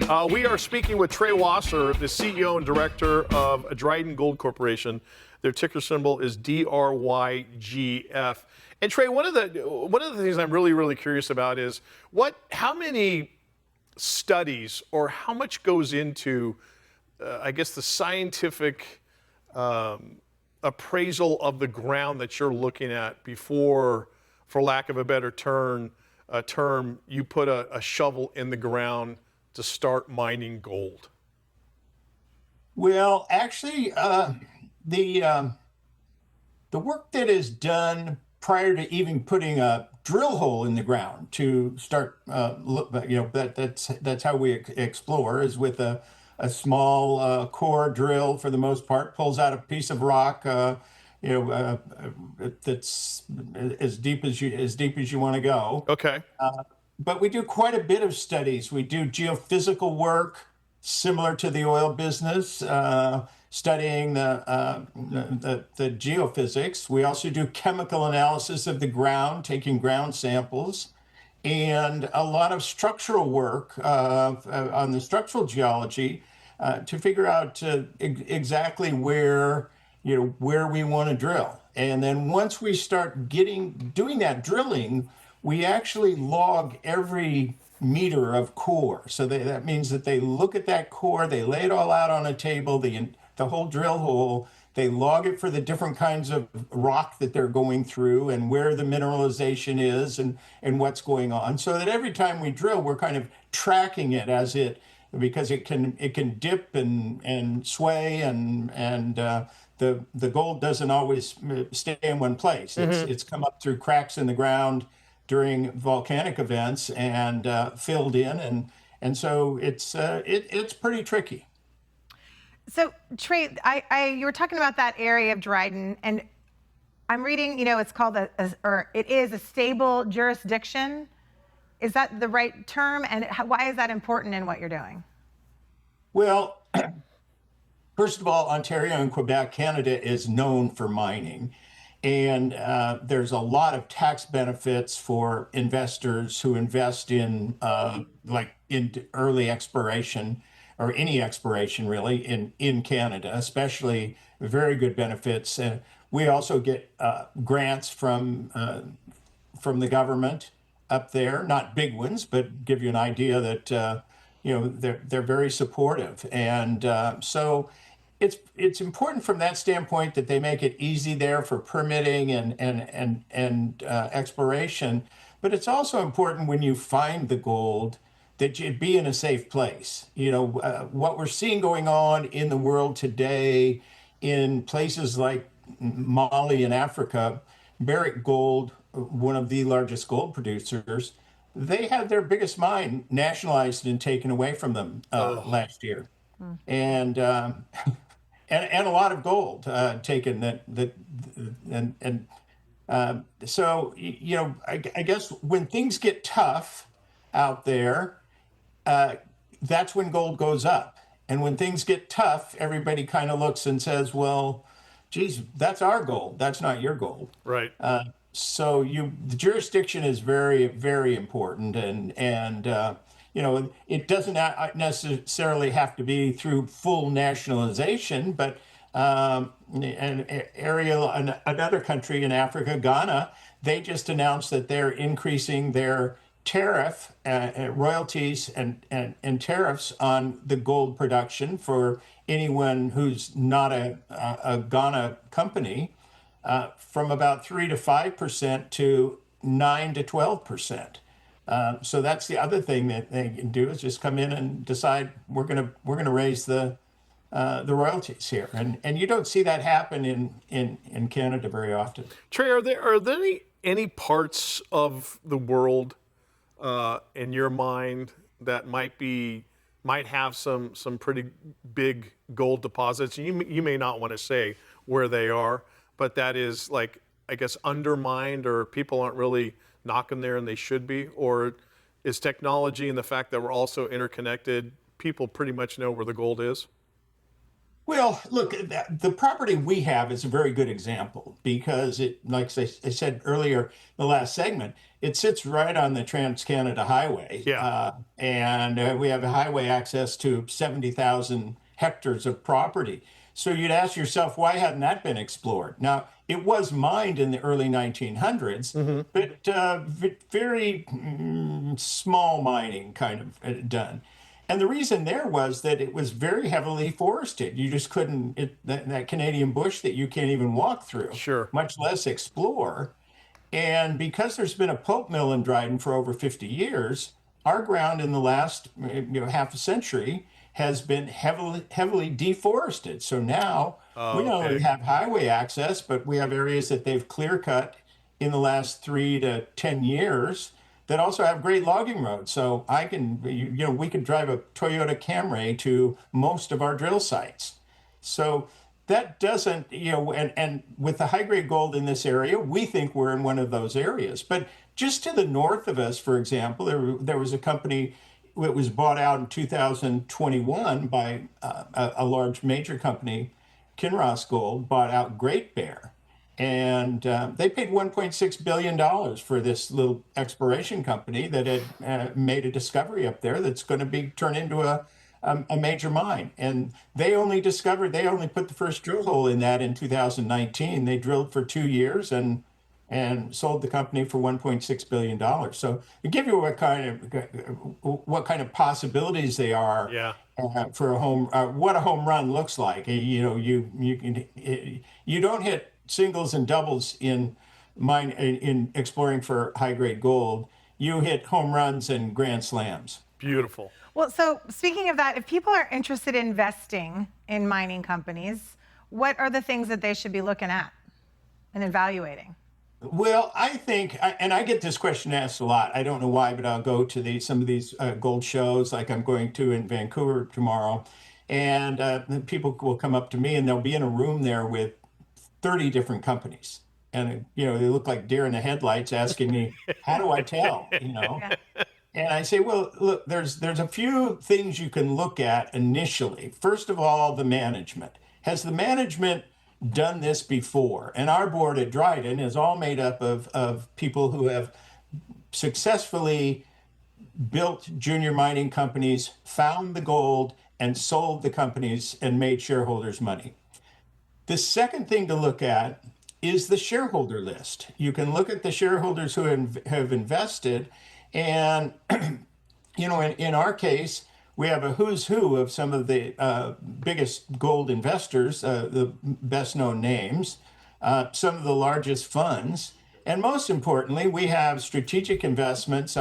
We are speaking with Trey Wasser, the CEO and Director of DryDen Corporation. Their ticker symbol is DRYGF. And Trey, one of the things I'm really curious about is how many studies or how much goes into, I guess, the scientific appraisal of the ground that you're looking at before, for lack of a better term, you put a shovel in the ground to start mining gold? Well, actually, the work that is done prior to even putting a drill hole in the ground to start, that's how we explore, is with a small core drill for the most part, pulls out a piece of rock, that's as deep as you want to go. Okay. But we do quite a bit of studies. We do geophysical work similar to the oil business, studying the geophysics. We also do chemical analysis of the ground, taking ground samples, and a lot of structural work on the structural geology to figure out exactly where we want to drill. And then once we start doing that drilling, we actually log every meter of core. So that means that they look at that core, they lay it all out on a table, the whole drill hole, they log it for the different kinds of rock that they're going through and where the mineralization is and what's going on. So that every time we drill, we're kind of tracking it because it can dip and sway and the gold doesn't always stay in one place. It's come up through cracks in the ground during volcanic events and filled in, and so it's pretty tricky. So Trey, you were talking about that area of DryDen, and I'm reading, it's called it is a stable jurisdiction. Is that the right term? And why is that important in what you're doing? Well, first of all, Ontario and Quebec, Canada is known for mining. And there's a lot of tax benefits for investors who invest in in early exploration or any exploration really in Canada, especially very good benefits. We also get grants from the government up there, not big ones, but give you an idea that they're very supportive. And so it's important from that standpoint that they make it easy there for permitting and exploration. But it's also important when you find the gold that you be in a safe place. What we're seeing going on in the world today in places like Mali in Africa, Barrick Gold, one of the largest gold producers, they had their biggest mine nationalized and taken away from them last year. And a lot of gold taken so I guess when things get tough out there, that's when gold goes up. And when things get tough, everybody kind of looks and says, well, geez, that's our gold. That's not your gold. Right. So the jurisdiction is very, very important, and it doesn't necessarily have to be through full nationalization, but another country in Africa, Ghana, they just announced that they're increasing their tariff, royalties and tariffs on the gold production for anyone who's not a Ghana company, from about 3 to 5% to 9 to 12%. So that's the other thing that they can do, is just come in and decide we're gonna raise the royalties here, and you don't see that happen in Canada very often. Trey, are there any parts of the world in your mind that might have some pretty big gold deposits? You may not want to say where they are, but that is, like, I guess, undermined, or people aren't really knocking there and they should be? Or is technology and the fact that we're also interconnected, people pretty much know where the gold is? Well, look, the property we have is a very good example because it, like I said earlier, the last segment, it sits right on the Trans-Canada Highway. Yeah. And we have a highway access to 70,000 hectares of property. So you'd ask yourself, why hadn't that been explored? Now, it was mined in the early 1900s, but very small mining kind of done. And the reason there was that it was very heavily forested. You just couldn't, that Canadian bush that you can't even walk through, Sure. much less explore. And because there's been a pulp mill in Dryden for over 50 years, our ground in the last half a century has been heavily deforested. So now we not only have highway access, but we have areas that they've clear cut in the last 3 to 10 years that also have great logging roads. So we could drive a Toyota Camry to most of our drill sites. So that doesn't, and with the high grade gold in this area, we think we're in one of those areas. But just to the north of us, for example, there was a company that was bought out in 2021 by a large major company, Kinross Gold, bought out Great Bear. And they paid $1.6 billion for this little exploration company that had made a discovery up there that's going to be turned into a major mine. And they only put the first drill hole in that in 2019. They drilled for 2 years and sold the company for $1.6 billion. So to give you what kind of possibilities they are for what a home run looks like. You don't hit singles and doubles in exploring for high grade gold. You hit home runs and grand slams. Beautiful. Well, so speaking of that, if people are interested in investing in mining companies, what are the things that they should be looking at and evaluating? Well, I think, and I get this question asked a lot. I don't know why, but I'll go to some of these gold shows, like I'm going to in Vancouver tomorrow, and people will come up to me and they'll be in a room there with 30 different companies. And, they look like deer in the headlights asking me, how do I tell, Yeah. And I say, well, look, there's a few things you can look at initially. First of all, the management. Has the management done this before? And our board at DryDen is all made up of people who have successfully built junior mining companies, found the gold, and sold the companies and made shareholders money. The second thing to look at is the shareholder list. You can look at the shareholders who have invested, and in our case, we have a who's who of some of the biggest gold investors, the best known names, some of the largest funds, and most importantly, we have strategic investments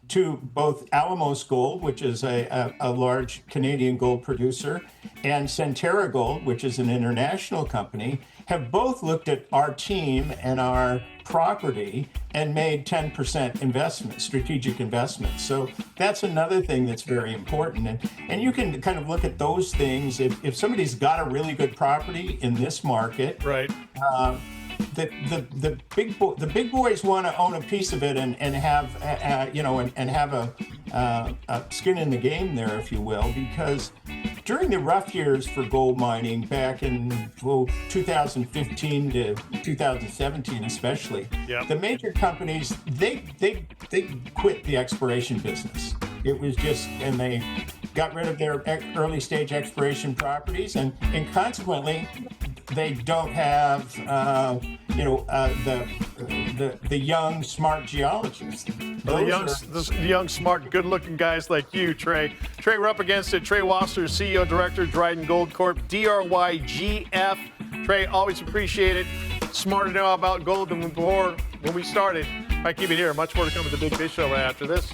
to both Alamos Gold, which is a large Canadian gold producer, and Centerra Gold, which is an international company, have both looked at our team and our property and made 10% investments, strategic investments. So that's another thing that's very important. And you can kind of look at those things. If somebody's got a really good property in this market, Right. The big boys want to own a piece of it and have and have a skin in the game there, if you will, because during the rough years for gold mining back in 2015 to 2017 especially, the major companies they quit the exploration business. It was just, and they got rid of their early stage exploration properties, and consequently they don't have the young smart geologists. The young, smart, good-looking guys like you, Trey. Trey, we're up against it. Trey Wasser, CEO, Director of DryDen Corp, DRYGF. Trey, always appreciate it. Smarter now about gold than before when we started. I keep it here. Much more to come with the Big Biz Show right after this.